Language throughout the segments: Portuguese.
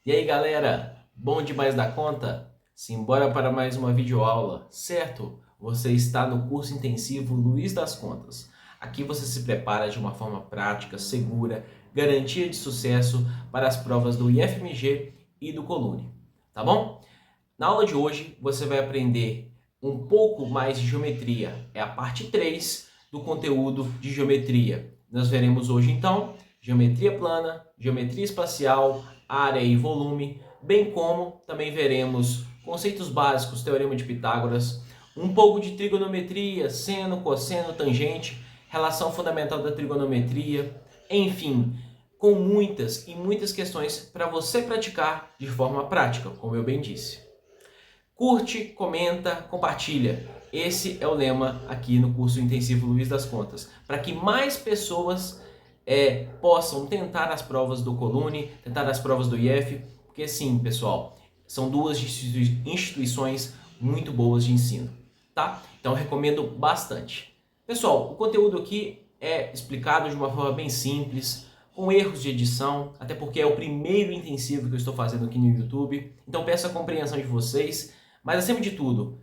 E aí galera, bom demais da conta? Simbora para mais uma videoaula, certo? Você está no curso intensivo Luiz das Contas. Aqui você se prepara de uma forma prática, segura, garantia de sucesso para as provas do IFMG e do Colune, tá bom? Na aula de hoje você vai aprender um pouco mais de geometria, é a parte 3 do conteúdo de geometria. Nós veremos hoje então geometria plana, geometria espacial, área e volume, bem como também veremos conceitos básicos, teorema de Pitágoras, um pouco de trigonometria, seno, cosseno, tangente, relação fundamental da trigonometria, enfim, com muitas e muitas questões para você praticar de forma prática, como eu bem disse. Curte, comenta, compartilha. Esse é o lema aqui no curso intensivo Luiz das Contas, para que mais pessoas possam tentar as provas do Colune, tentar as provas do IF, porque sim, pessoal, são duas instituições muito boas de ensino, tá? Então recomendo bastante. Pessoal, o conteúdo aqui é explicado de uma forma bem simples, com erros de edição, até porque é o primeiro intensivo que eu estou fazendo aqui no YouTube, então peço a compreensão de vocês, mas acima de tudo,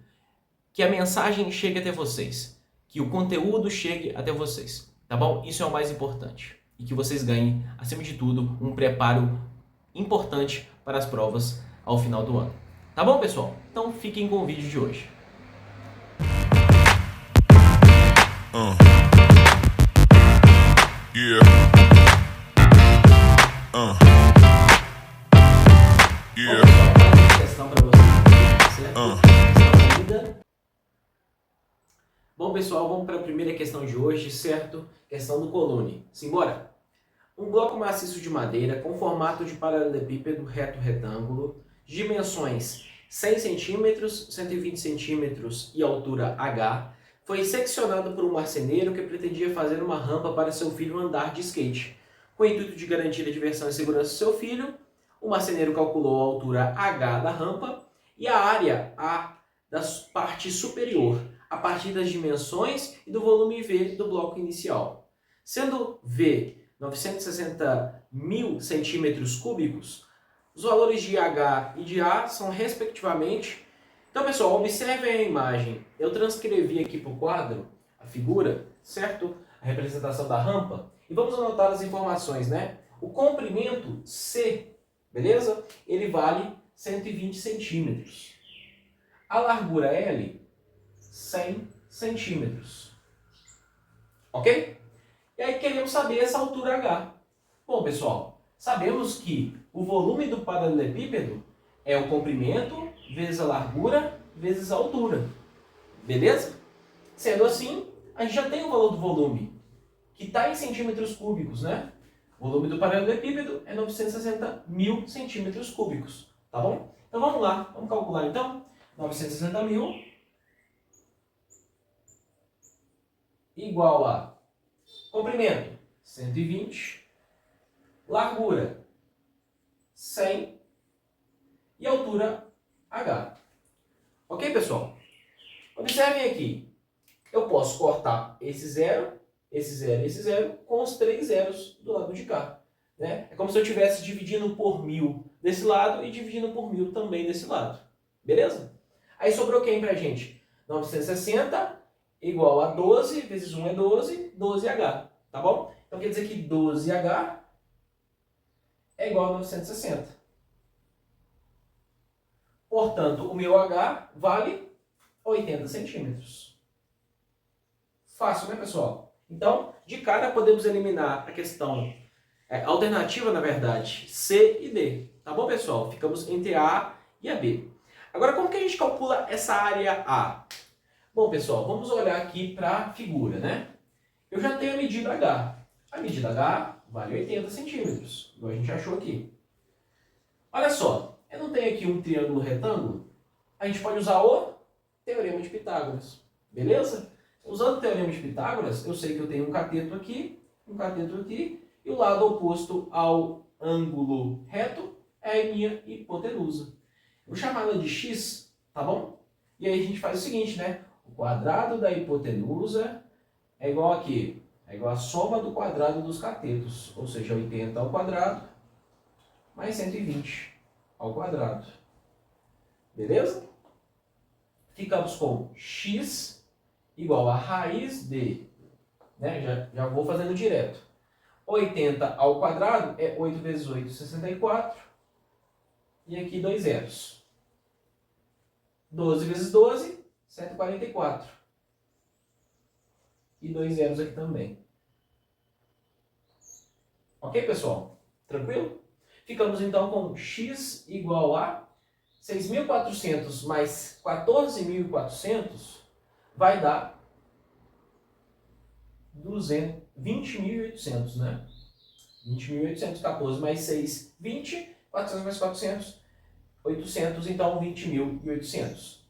que a mensagem chegue até vocês, que o conteúdo chegue até vocês, tá bom? Isso é o mais importante. E que vocês ganhem, acima de tudo, um preparo importante para as provas ao final do ano. Tá bom, pessoal? Então fiquem com o vídeo de hoje. Yeah. Yeah. Questão para vocês, certo? Bom, pessoal, vamos para a primeira questão de hoje, certo? Questão do Colune. Simbora! Um bloco maciço de madeira com formato de paralelepípedo reto-retângulo, dimensões 100 cm, 120 cm e altura H, foi seccionado por um marceneiro que pretendia fazer uma rampa para seu filho andar de skate. Com o intuito de garantir a diversão e segurança do seu filho, o marceneiro calculou a altura H da rampa e a área A da parte superior, a partir das dimensões e do volume V do bloco inicial. Sendo V 960.000 centímetros cúbicos, os valores de H e de A são respectivamente... Então, pessoal, observem a imagem. Eu transcrevi aqui para o quadro a figura, certo? A representação da rampa. E vamos anotar as informações, né? O comprimento C, beleza? Ele vale 120 centímetros. A largura L, 100 centímetros. Ok? E aí queremos saber essa altura H. Bom, pessoal, sabemos que o volume do paralelepípedo é o comprimento vezes a largura vezes a altura. Beleza? Sendo assim, a gente já tem o valor do volume, que está em centímetros cúbicos, né? O volume do paralelepípedo é 960.000 centímetros cúbicos. Tá bom? Então vamos lá, vamos calcular então. 960.000 igual a comprimento 120, largura 100 e altura H. Ok, pessoal? Observem aqui. Eu posso cortar esse zero, esse zero e esse zero com os três zeros do lado de cá. Né? É como se eu estivesse dividindo por 1000 desse lado e dividindo por 1000 também desse lado. Beleza? Aí sobrou quem pra gente? 960 igual a 12 vezes 1 é 12, 12H. Tá bom? Então quer dizer que 12H é igual a 960. Portanto, o meu H vale 80 centímetros. Fácil, né, pessoal? Então, de cara, podemos eliminar a questão alternativa, na verdade, C e D. Tá bom, pessoal? Ficamos entre a A e a B. Agora, como que a gente calcula essa área A? Bom, pessoal, vamos olhar aqui para a figura, né? Eu já tenho a medida H. A medida H vale 80 centímetros, igual a gente achou aqui. Olha só, eu não tenho aqui um triângulo retângulo? A gente pode usar o teorema de Pitágoras, beleza? Usando o teorema de Pitágoras, eu sei que eu tenho um cateto aqui, e o lado oposto ao ângulo reto é a minha hipotenusa. Vou chamar ela de x, tá bom? E aí a gente faz o seguinte, né? O quadrado da hipotenusa é igual a quê? É igual a soma do quadrado dos catetos, ou seja, 80 ao quadrado mais 120. ao quadrado. Beleza? Ficamos com x igual a raiz de, né? Já vou fazendo direto. 80 ao quadrado é 8 vezes 8, 64. E aqui 2 zeros. 12 vezes 12, 144. E 2 zeros aqui também. Ok, pessoal? Tranquilo? Ficamos então com x igual a 6.400 mais 14.400 vai dar 20.800, né? 20.800, 14 mais 6, 20, 400 mais 400, 800, então 20.800.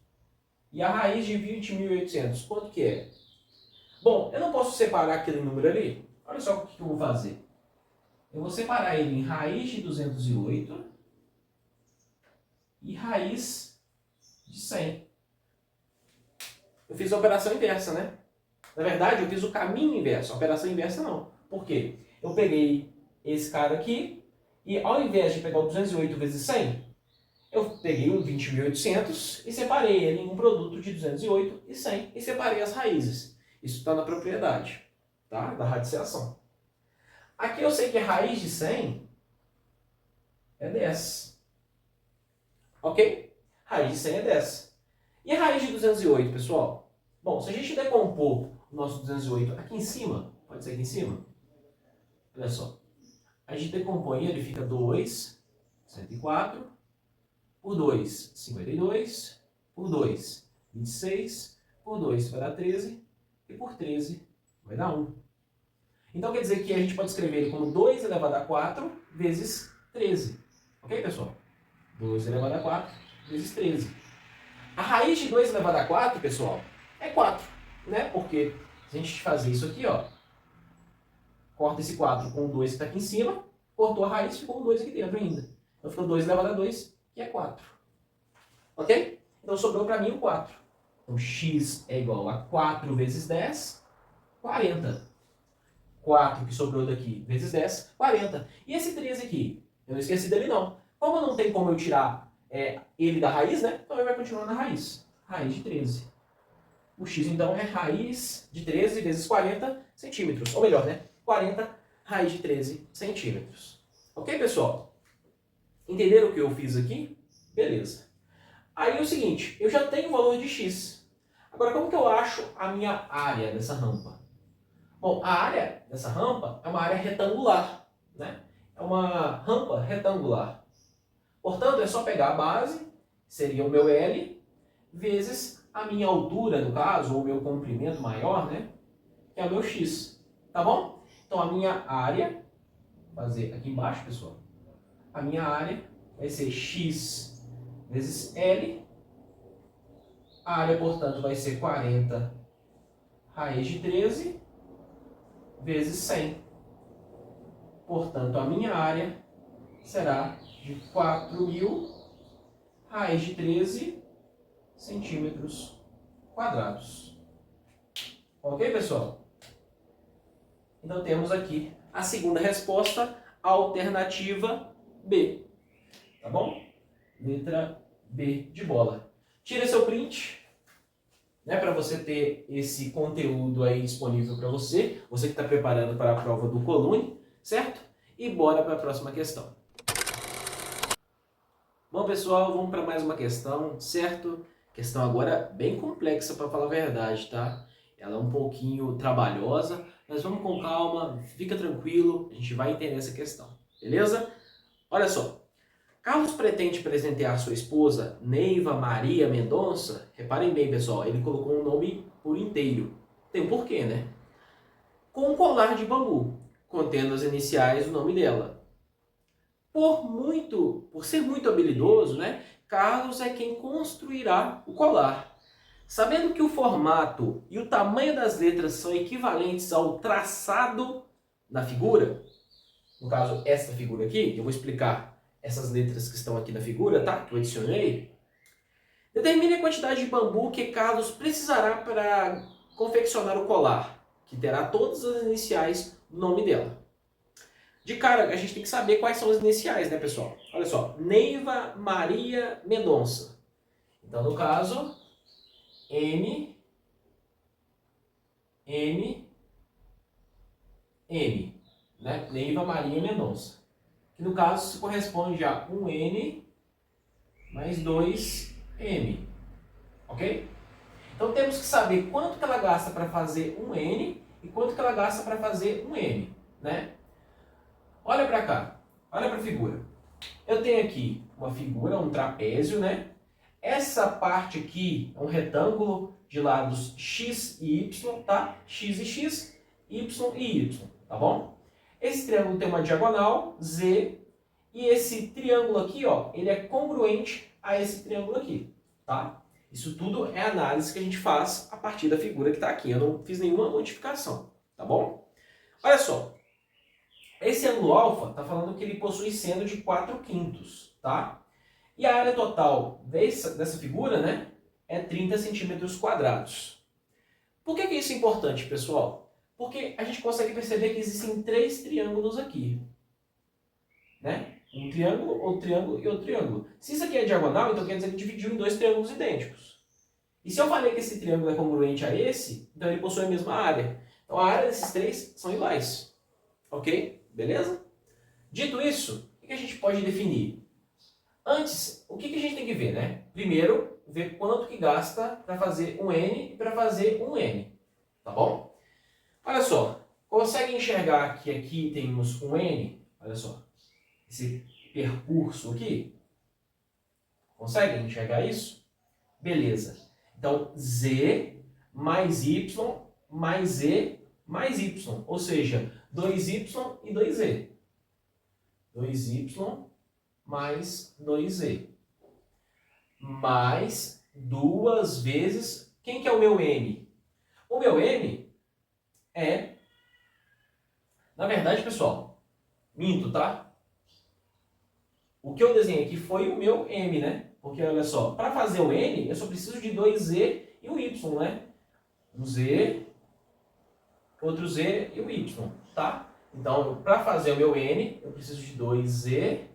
E a raiz de 20.800, quanto que é? Bom, eu não posso separar aquele número ali. Olha só o que eu vou fazer. Eu vou separar ele em raiz de 208 e raiz de 100. Eu fiz a operação inversa, né? Na verdade, eu fiz o caminho inverso. A operação inversa não. Por quê? Eu peguei esse cara aqui e ao invés de pegar o 208 vezes 100, eu peguei o 20.800 e separei ele em um produto de 208 e 100 e separei as raízes. Isso está na propriedade, tá? Da radiciação. Aqui eu sei que a raiz de 100 é 10. Ok? Raiz de 100 é 10. E a raiz de 208, pessoal? Bom, se a gente decompor o nosso 208 aqui em cima, pode ser aqui em cima? Olha só. A gente decompõe ele, fica 2, 104, por 2, 52, por 2, 26, por 2 vai dar 13, e por 13 vai dar 1. Então quer dizer que a gente pode escrever ele como 2 elevado a 4 vezes 13. Ok, pessoal? 2 elevado a 4 vezes 13. A raiz de 2 elevado a 4, pessoal, é 4, né? Porque se a gente fazer isso aqui, ó, corta esse 4 com o 2 que está aqui em cima, cortou a raiz, ficou um 2 aqui dentro ainda. Então ficou 2 elevado a 2, que é 4. Ok? Então sobrou para mim o 4. Então x é igual a 4 vezes 10, 40. 4 que sobrou daqui vezes 10, 40. E esse 13 aqui? Eu não esqueci dele não. Como não tem como eu tirar ele da raiz, né? Então ele vai continuar na raiz. Raiz de 13. O x então é raiz de 13 vezes 40 centímetros. Ou melhor, né? 40 raiz de 13 centímetros. Ok, pessoal? Entenderam o que eu fiz aqui? Beleza. Aí é o seguinte, eu já tenho o valor de x. Agora, como que eu acho a minha área dessa rampa? Bom, a área dessa rampa é uma área retangular, né? É uma rampa retangular. Portanto, é só pegar a base, seria o meu L, vezes a minha altura, no caso, ou o meu comprimento maior, né? Que é o meu x, tá bom? Então, a minha área, vou fazer aqui embaixo, pessoal, a minha área vai ser x vezes L. A área, portanto, vai ser 40 raiz de 13 vezes 100. Portanto, a minha área será de 4.000 raiz de 13 centímetros quadrados. Ok, pessoal? Então, temos aqui a segunda resposta, alternativa B. Tá bom? Letra B de bola. Tira seu print, né, para você ter esse conteúdo aí disponível para você. Você que está preparando para a prova do Colune, certo? E bora para a próxima questão. Bom, pessoal, vamos para mais uma questão, certo? Questão agora bem complexa, para falar a verdade, tá? Ela é um pouquinho trabalhosa, mas vamos com calma, fica tranquilo, a gente vai entender essa questão, beleza? Olha só, Carlos pretende presentear sua esposa, Neiva Maria Mendonça. Reparem bem, pessoal, ele colocou um nome por inteiro. Tem um porquê, né? Com um colar de bambu, contendo as iniciais do nome dela. Por ser muito habilidoso, né, Carlos é quem construirá o colar. Sabendo que o formato e o tamanho das letras são equivalentes ao traçado da figura, no caso, essa figura aqui, eu vou explicar essas letras que estão aqui na figura, tá? Que eu adicionei. Determine a quantidade de bambu que Carlos precisará para confeccionar o colar, que terá todas as iniciais do nome dela. De cara, a gente tem que saber quais são as iniciais, né, pessoal? Olha só, Neiva Maria Mendonça. Então, no caso, M, né? Neiva Maria Mendonça. Que no caso se corresponde a um N mais 2M, ok? Então temos que saber quanto que ela gasta para fazer um N e quanto que ela gasta para fazer um M, né? Olha para cá, olha para a figura. Eu tenho aqui uma figura, um trapézio, né? Essa parte aqui é um retângulo de lados x e y, tá? X e x, y e y, tá bom? Esse triângulo tem uma diagonal, Z, e esse triângulo aqui, ó, ele é congruente a esse triângulo aqui, tá? Isso tudo é análise que a gente faz a partir da figura que está aqui. Eu não fiz nenhuma modificação, tá bom? Olha só. Esse ângulo alfa está falando que ele possui seno de 4/5, tá? E a área total dessa figura, né, é 30 centímetros quadrados. Por que isso é importante, pessoal? Porque a gente consegue perceber que existem 3 triângulos aqui, né? Um triângulo, outro triângulo e outro triângulo. Se isso aqui é diagonal, então quer dizer que dividiu em 2 triângulos idênticos. E se eu falei que esse triângulo é congruente a esse, então ele possui a mesma área. Então a área desses 3 são iguais. Ok? Beleza? Dito isso, o que a gente pode definir? Antes, o que a gente tem que ver, né? Primeiro, ver quanto que gasta para fazer um N e para fazer um M. Tá bom? Olha só, consegue enxergar que aqui temos um N? Olha só, esse percurso aqui. Conseguem enxergar isso? Beleza. Então, Z mais Y mais Z mais Y. Ou seja, 2Y e 2Z. 2Y mais 2Z. Mais 2 vezes... Quem que é o meu M? O meu M é... Na verdade, pessoal, minto, tá? O que eu desenhei aqui foi o meu M, né? Porque, olha só, para fazer o N, eu só preciso de 2Z e um Y, né? Um Z, outro Z e um Y, tá? Então, para fazer o meu N, eu preciso de 2Z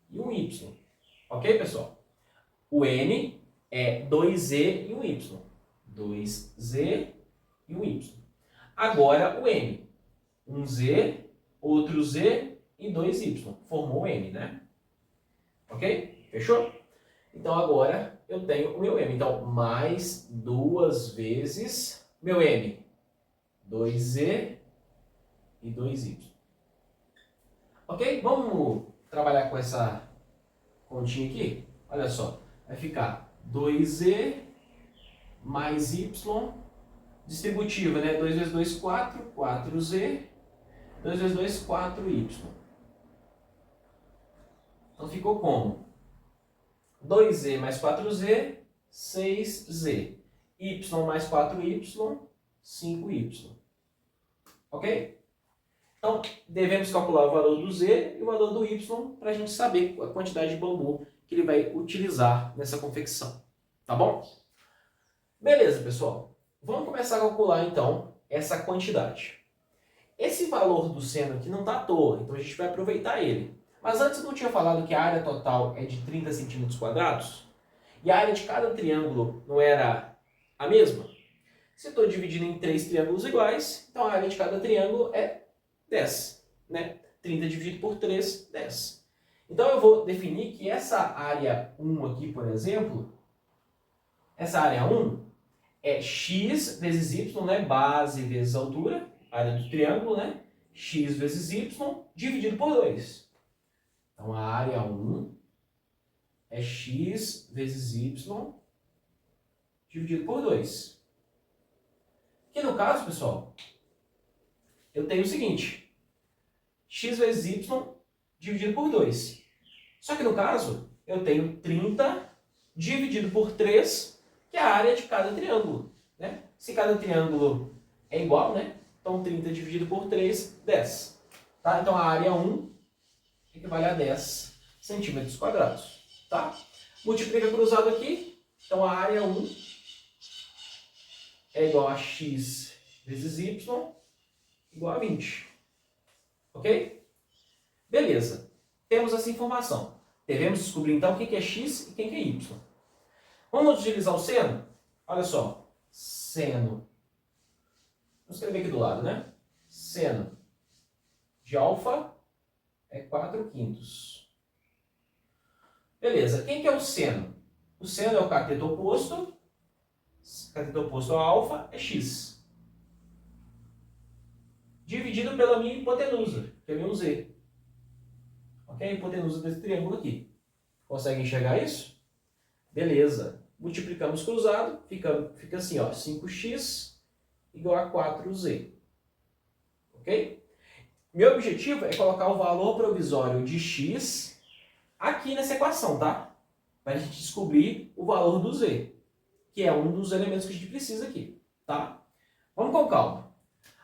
e um Y. Ok, pessoal? O N é 2Z e um Y. 2Z e um Y. Agora, o M. Um Z, outro Z e 2Y. Formou o M, né? Ok? Fechou? Então, agora eu tenho o meu M. Então, mais 2 vezes meu M. 2Z e 2Y. Ok? Vamos trabalhar com essa continha aqui? Olha só. Vai ficar 2Z mais Y, distributiva, né? 2 vezes 2, 4, 4Z, 2 vezes 2, 4Y. Então ficou como? 2Z mais 4Z, 6Z. Y mais 4Y, 5Y. Ok? Então, devemos calcular o valor do Z e o valor do Y para a gente saber a quantidade de bambu que ele vai utilizar nessa confecção. Tá bom? Beleza, pessoal. Vamos começar a calcular, então, essa quantidade. Esse valor do seno aqui não está à toa, então a gente vai aproveitar ele. Mas antes eu não tinha falado que a área total é de 30 centímetros quadrados? E a área de cada triângulo não era a mesma? Se eu estou dividindo em 3 triângulos iguais, então a área de cada triângulo é 10, né? 30 dividido por 3, 10. Então eu vou definir que essa área 1 aqui, por exemplo, essa área 1 é x vezes y, né? Base vezes altura, área do triângulo, né? X vezes y dividido por 2. Então a área 1 é x vezes y dividido por 2. Que no caso, pessoal, eu tenho o seguinte, x vezes y dividido por 2. Só que no caso, eu tenho 30 dividido por 3, que é a área de cada triângulo, né? Se cada triângulo é igual, né? Então 30 dividido por 3, 10. Tá? Então a área 1 equivale a 10 centímetros quadrados. Tá? Multiplica cruzado aqui, então a área 1 é igual a x vezes y igual a 20. Ok? Beleza. Temos essa informação. Devemos descobrir então o que é x e o que é y. Vamos utilizar o seno? Olha só. Seno. Vamos escrever aqui do lado, né? Seno de alfa é 4/5. Beleza. Quem que é o seno? O seno é o cateto oposto. Cateto oposto ao alfa é x. Dividido pela minha hipotenusa, que é meu z. Ok? A hipotenusa desse triângulo aqui. Consegue enxergar isso? Beleza. Multiplicamos cruzado, fica assim, ó, 5x igual a 4z. Ok? Meu objetivo é colocar o valor provisório de x aqui nessa equação, tá? Para a gente descobrir o valor do z, que é um dos elementos que a gente precisa aqui, tá? Vamos com calma.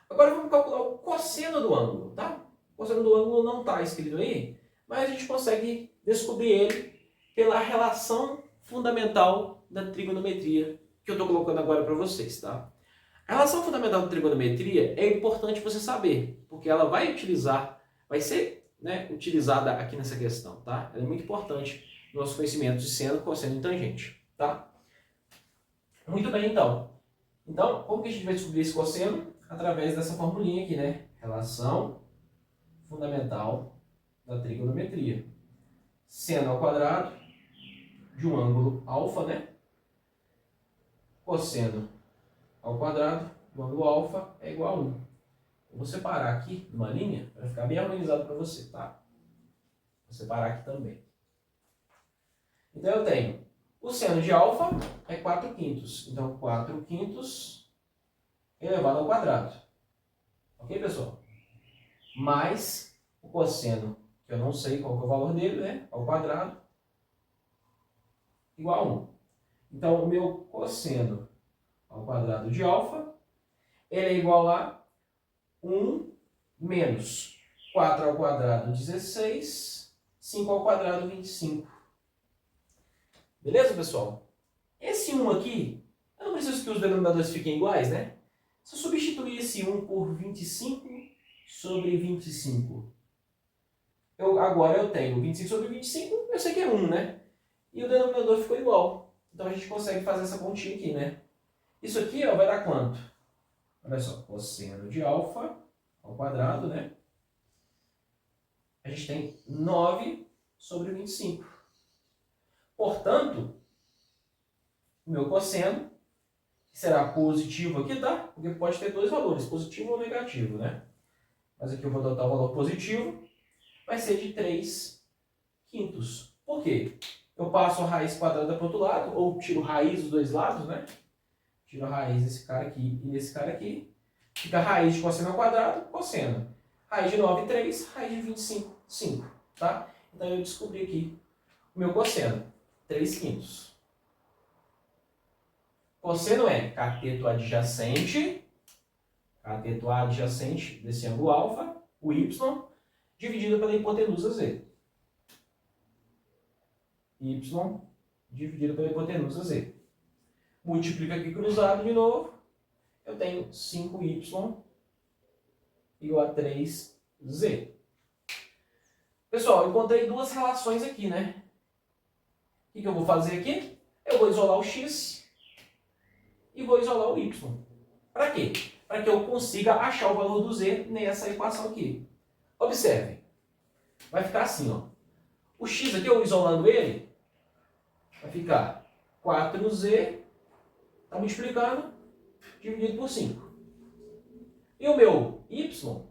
Agora vamos calcular o cosseno do ângulo, tá? O cosseno do ângulo não está escrito aí, mas a gente consegue descobrir ele pela relação fundamental da trigonometria que eu estou colocando agora para vocês, tá? A relação fundamental da trigonometria é importante você saber, porque ela vai ser, né, utilizada aqui nessa questão, tá? Ela é muito importante no nosso conhecimento de seno, cosseno e tangente, tá? Muito bem, então. Então, como que a gente vai descobrir esse cosseno? Através dessa formulinha aqui, né? Relação fundamental da trigonometria. Seno ao quadrado de um ângulo alfa, né? Cosseno ao quadrado do ângulo alfa é igual a 1. Eu vou separar aqui numa linha para ficar bem organizado para você, tá? Vou separar aqui também. Então eu tenho o seno de alfa é 4/5. Então 4/5 elevado ao quadrado. Ok, pessoal? Mais o cosseno, que eu não sei qual que é o valor dele, né? Ao quadrado, igual a 1. Então, o meu cosseno ao quadrado de alfa, ele é igual a 1 menos 4 ao quadrado, 16, 5 ao quadrado, 25. Beleza, pessoal? Esse 1 aqui, eu não preciso que os denominadores fiquem iguais, né? Se eu substituir esse 1 por 25 sobre 25, agora eu tenho 25 sobre 25, eu sei que é 1, né? E o denominador ficou igual. Então a gente consegue fazer essa continha aqui, né? Isso aqui, ó, vai dar quanto? Olha só, cosseno de alfa ao quadrado, né? A gente tem 9 sobre 25. Portanto, o meu cosseno será positivo aqui, tá? Porque pode ter dois valores, positivo ou negativo, né? Mas aqui eu vou adotar o valor positivo, vai ser de 3/5. Por quê? Eu passo a raiz quadrada para o outro lado, ou tiro raiz dos dois lados, né? Tiro a raiz desse cara aqui e desse cara aqui. Fica a raiz de cosseno ao quadrado, cosseno. Raiz de 9, 3, raiz de 25, 5, tá? Então eu descobri aqui o meu cosseno, 3/5. Cosseno é cateto adjacente desse ângulo alfa, o y, dividido pela hipotenusa z. Y dividido pela hipotenusa z. Multiplica aqui cruzado de novo, eu tenho 5y igual a 3z. Pessoal, eu encontrei duas relações aqui, né? O que eu vou fazer aqui? Eu vou isolar o x e vou isolar o y. Para quê? Para que eu consiga achar o valor do z nessa equação aqui. Observe. Vai ficar assim, ó. O x aqui, eu isolando ele, vai ficar 4z, está multiplicando, dividido por 5. E o meu y,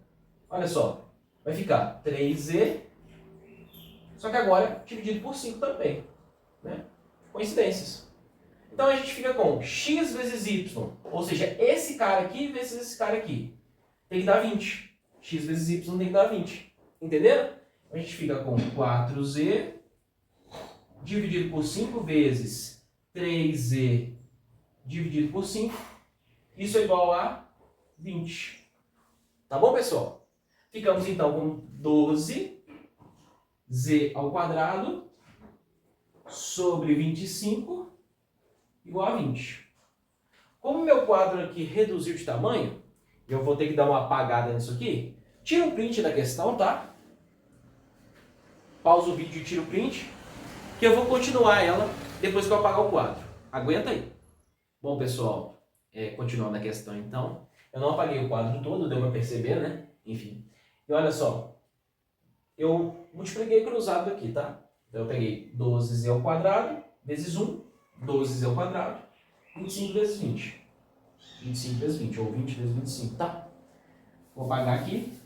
olha só, vai ficar 3z, só que agora dividido por 5 também. Né? Coincidências. Então a gente fica com x vezes y, ou seja, esse cara aqui vezes esse cara aqui. Tem que dar 20. X vezes y tem que dar 20. Entenderam? A gente fica com 4z dividido por 5 vezes 3z dividido por 5. Isso é igual a 20. Tá bom, pessoal? Ficamos então com 12z ao quadrado sobre 25 igual a 20. Como meu quadro aqui reduziu de tamanho, eu vou ter que dar uma apagada nisso aqui, Tira o print da questão, tá? Pausa o vídeo e tira o print, que eu vou continuar ela depois que eu apagar o quadro. Aguenta aí. Bom, pessoal, continuando a questão então. Eu não apaguei o quadro todo, deu para perceber, né? Enfim. E olha só, eu multipliquei cruzado aqui, tá? Então eu peguei 12z ao quadrado vezes 1, 12z ao quadrado, 25 vezes 20. 25 vezes 20, ou 20 vezes 25, tá? Vou apagar aqui.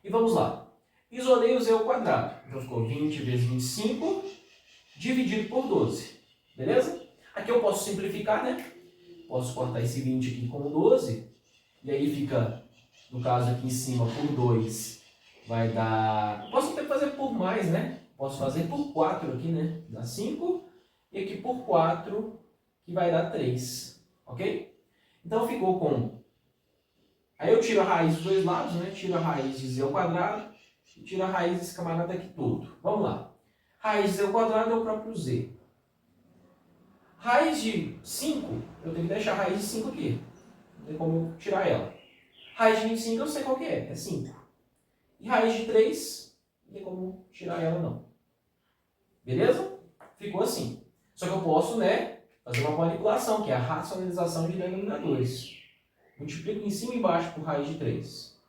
E vamos lá. Isolei o z ao quadrado. Então ficou 20 vezes 25 dividido por 12. Beleza? Aqui eu posso simplificar, né? Posso cortar esse 20 aqui com 12. E aí fica, no caso aqui em cima, por 2. Vai dar... Posso até fazer por mais, né? Posso fazer por 4 aqui, né? Dá 5. E aqui por 4, que vai dar 3. Ok? Então ficou com... Aí eu tiro a raiz dos dois lados, né? Tiro a raiz de z ao quadrado e tiro a raiz desse camarada aqui todo. Vamos lá. Raiz de z ao quadrado é o próprio z. Raiz de 5, eu tenho que deixar a raiz de 5 aqui. Não tem como eu tirar ela. Raiz de 25 eu sei qual que é 5. E raiz de 3, não tem como tirar ela não. Beleza? Ficou assim. Só que eu posso, né, fazer uma manipulação, que é a racionalização de denominadores. Multiplico em cima e embaixo por raiz de 3.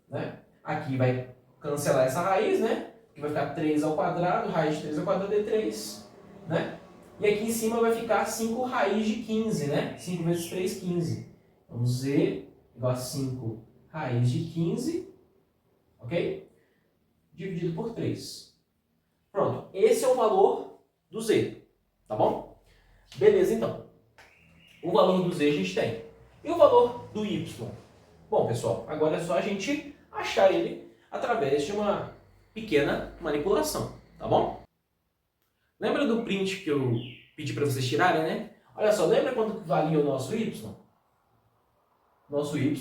Né? Aqui vai cancelar essa raiz, né? Aqui vai ficar 3 ao quadrado, raiz de 3 ao quadrado é 3. Né? E aqui em cima vai ficar 5 raiz de 15, né? 5 vezes 3, 15. Então, z igual a 5 raiz de 15, ok? Dividido por 3. Pronto, esse é o valor do z, tá bom? Beleza, então. O valor do z a gente tem. E o valor do y? Bom, pessoal, agora é só a gente achar ele através de uma pequena manipulação, tá bom? Lembra do print que eu pedi para vocês tirarem, né? Olha só, lembra quanto valia o nosso y? Nosso y,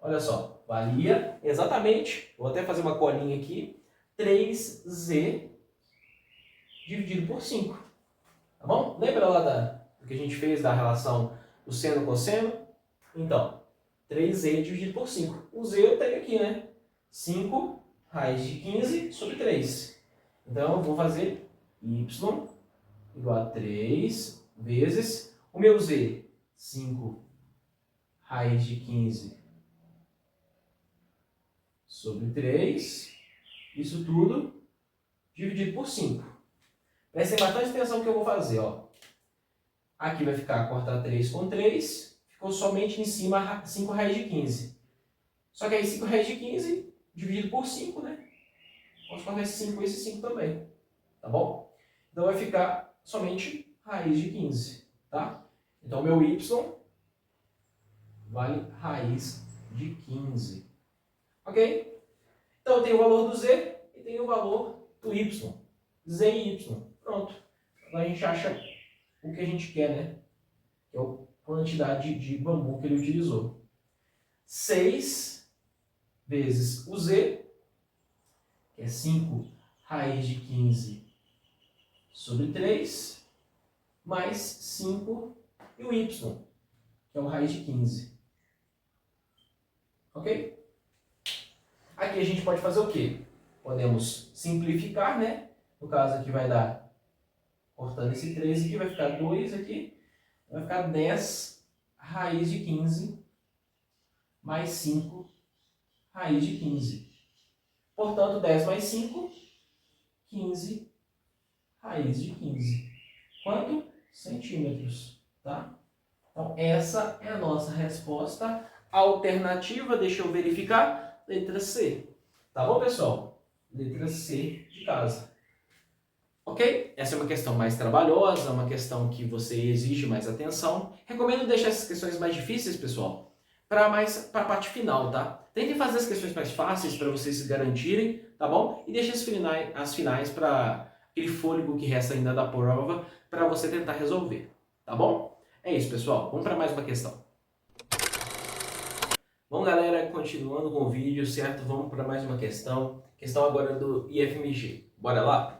olha só, valia exatamente, vou até fazer uma colinha aqui, 3z dividido por 5. Tá bom? Lembra lá do que a gente fez da relação do seno e cosseno? Então, 3z dividido por 5. O z eu tenho aqui, né? 5 raiz de 15 sobre 3. Então, eu vou fazer y igual a 3 vezes o meu z, 5 raiz de 15 sobre 3. Isso tudo dividido por 5. Prestem bastante atenção no que eu vou fazer, ó. Aqui vai ficar cortar 3 com 3. Ficou somente em cima 5 raiz de 15. Só que aí 5 raiz de 15 dividido por 5, né? Posso cortar esse 5 e esse 5 também. Tá bom? Então vai ficar somente raiz de 15. Tá? Então meu y vale raiz de 15. Ok? Então eu tenho o valor do z e tenho o valor do y. Z e y. Pronto. Agora a gente acha o que a gente quer, né? Que é a quantidade de bambu que ele utilizou. 6 vezes o z, que é 5 raiz de 15 sobre 3, mais 5 e o y, que é o raiz de 15. Ok? Aqui a gente pode fazer o quê? Podemos simplificar, né? No caso aqui vai dar, cortando esse 13 aqui, vai ficar 2 aqui. Vai ficar 10 raiz de 15 mais 5 raiz de 15. Portanto, 10 mais 5, 15 raiz de 15. Quanto? Centímetros, tá? Então, essa é a nossa resposta alternativa. Deixa eu verificar. Letra C. Tá bom, pessoal? Letra C de casa. Ok? Essa é uma questão mais trabalhosa, uma questão que você exige mais atenção. Recomendo deixar essas questões mais difíceis, pessoal, para a parte final, tá? Tentem fazer as questões mais fáceis para vocês se garantirem, tá bom? E deixe as finais para aquele fôlego que resta ainda da prova para você tentar resolver, tá bom? É isso, pessoal. Vamos para mais uma questão. Bom, galera, continuando com o vídeo, certo? Vamos para mais uma questão. Questão agora do IFMG. Bora lá?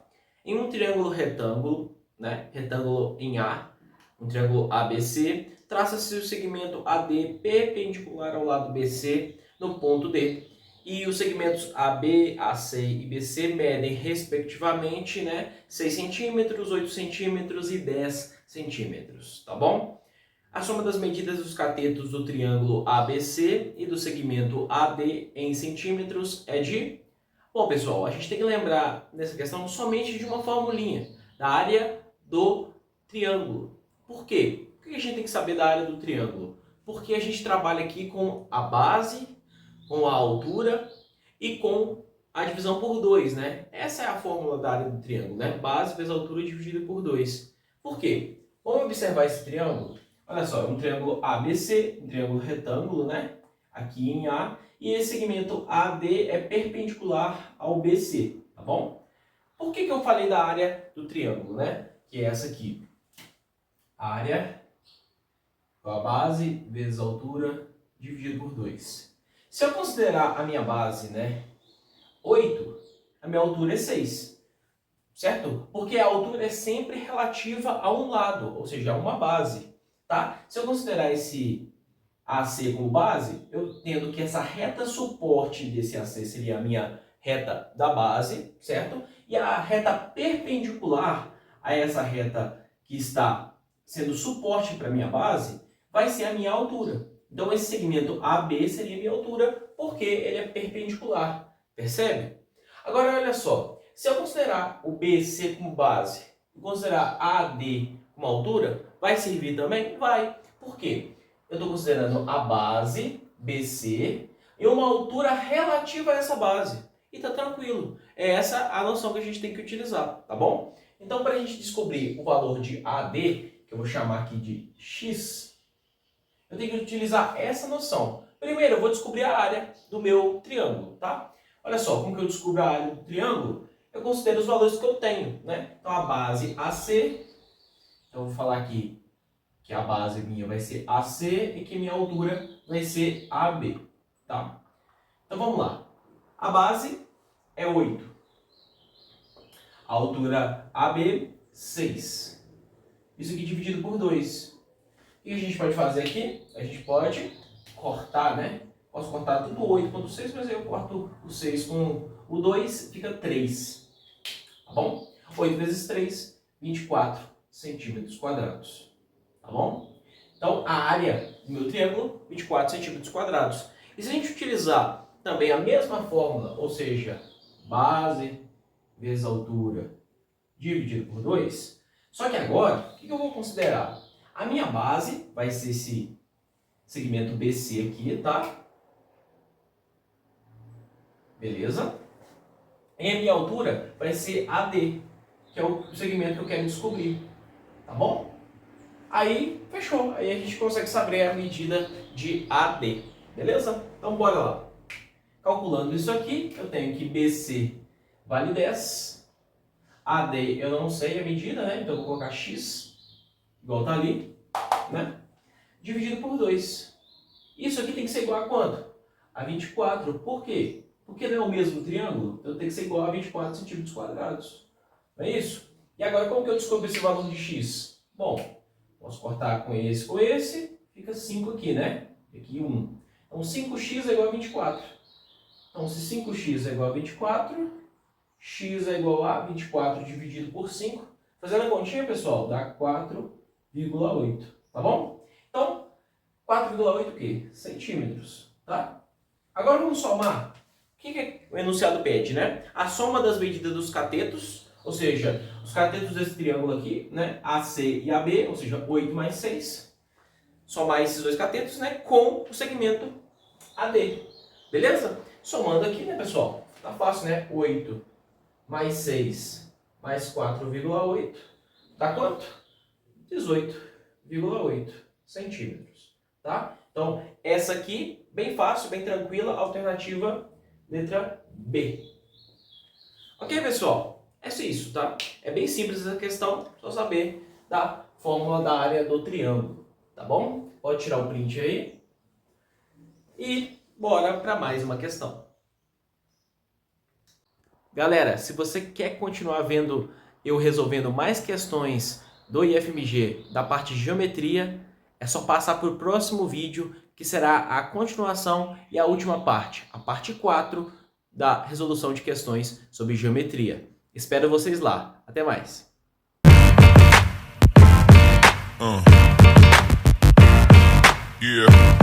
Em um triângulo retângulo, né? Retângulo em A, um triângulo ABC, traça-se o segmento AD perpendicular ao lado BC, no ponto D. E os segmentos AB, AC e BC medem, respectivamente, né, 6 centímetros, 8 centímetros e 10 centímetros, tá bom? A soma das medidas dos catetos do triângulo ABC e do segmento AD em centímetros é de... Bom, pessoal, a gente tem que lembrar nessa questão somente de uma formulinha, da área do triângulo. Por quê? Por que a gente tem que saber da área do triângulo? Porque a gente trabalha aqui com a base, com a altura e com a divisão por 2, né? Essa é a fórmula da área do triângulo, né? Base vezes altura dividida por 2. Por quê? Vamos observar esse triângulo? Olha só, é um triângulo ABC, um triângulo retângulo, né? Aqui em A. E esse segmento AD é perpendicular ao BC, tá bom? Por que eu falei da área do triângulo, né? Que é essa aqui. Área, a base vezes a altura dividido por 2. Se eu considerar a minha base, né, 8, a minha altura é 6, certo? Porque a altura é sempre relativa a um lado, ou seja, a uma base, tá? Se eu considerar esse AC como base, eu tendo que essa reta suporte desse AC seria a minha reta da base, certo? E a reta perpendicular a essa reta que está sendo suporte para a minha base vai ser a minha altura. Então, esse segmento AB seria a minha altura, porque ele é perpendicular. Percebe? Agora, olha só. Se eu considerar o BC como base e considerar AD como altura, vai servir também? Vai. Por quê? Eu estou considerando a base, BC, e uma altura relativa a essa base. E está tranquilo. É essa a noção que a gente tem que utilizar, tá bom? Então, para a gente descobrir o valor de AD, que eu vou chamar aqui de X, eu tenho que utilizar essa noção. Primeiro, eu vou descobrir a área do meu triângulo, tá? Olha só, como que eu descubro a área do triângulo? Eu considero os valores que eu tenho, né? Então, a base AC, então eu vou falar aqui que a base minha vai ser AC e que minha altura vai ser AB, tá? Então, vamos lá. A base é 8. A altura AB, 6. Isso aqui dividido por 2. O que a gente pode fazer aqui? A gente pode cortar, né? Posso cortar tudo 8,6, mas aí eu corto o 6 com o 2, fica 3. Tá bom? 8 vezes 3, 24 centímetros quadrados. Tá bom? Então, a área do meu triângulo, 24 centímetros quadrados. E se a gente utilizar também a mesma fórmula, ou seja, base vezes altura dividido por 2, só que agora, o que eu vou considerar? A minha base vai ser esse segmento BC aqui, tá? Beleza? E a minha altura vai ser AD, que é o segmento que eu quero descobrir. Tá bom? Aí, fechou. Aí a gente consegue saber a medida de AD. Beleza? Então, bora lá. Calculando isso aqui, eu tenho que BC vale 10. AD eu não sei a medida, né? Então, eu vou colocar X, igual tá ali, né? Dividido por 2. Isso aqui tem que ser igual a quanto? A 24. Por quê? Porque não é o mesmo triângulo, então tem que ser igual a 24 centímetros quadrados. Não é isso? E agora, como que eu descubro esse valor de x? Bom, posso cortar com esse, fica 5 aqui, né? Aqui 1. Então, 5x é igual a 24. Então, se 5x é igual a 24, x é igual a 24 dividido por 5. Fazendo a continha, pessoal, dá 4,8. Tá bom? Então, 4,8 o quê? Centímetros, tá? Agora vamos somar. O que o enunciado pede, né? A soma das medidas dos catetos, ou seja, os catetos desse triângulo aqui, né? AC e AB, ou seja, 8 mais 6. Somar esses dois catetos, né? Com o segmento AD. Beleza? Somando aqui, né, pessoal? Tá fácil, né? 8 mais 6 mais 4,8. Dá quanto? 18,8 centímetros. Tá? Então, essa aqui, bem fácil, bem tranquila, alternativa letra B. Ok, pessoal? É isso, tá? É bem simples essa questão, só saber da fórmula da área do triângulo, tá bom? Pode tirar o print aí. E bora para mais uma questão. Galera, se você quer continuar vendo eu resolvendo mais questões do IFMG da parte de geometria, é só passar para o próximo vídeo que será a continuação e a última parte, a parte 4 da resolução de questões sobre geometria. Espero vocês lá. Até mais! Yeah.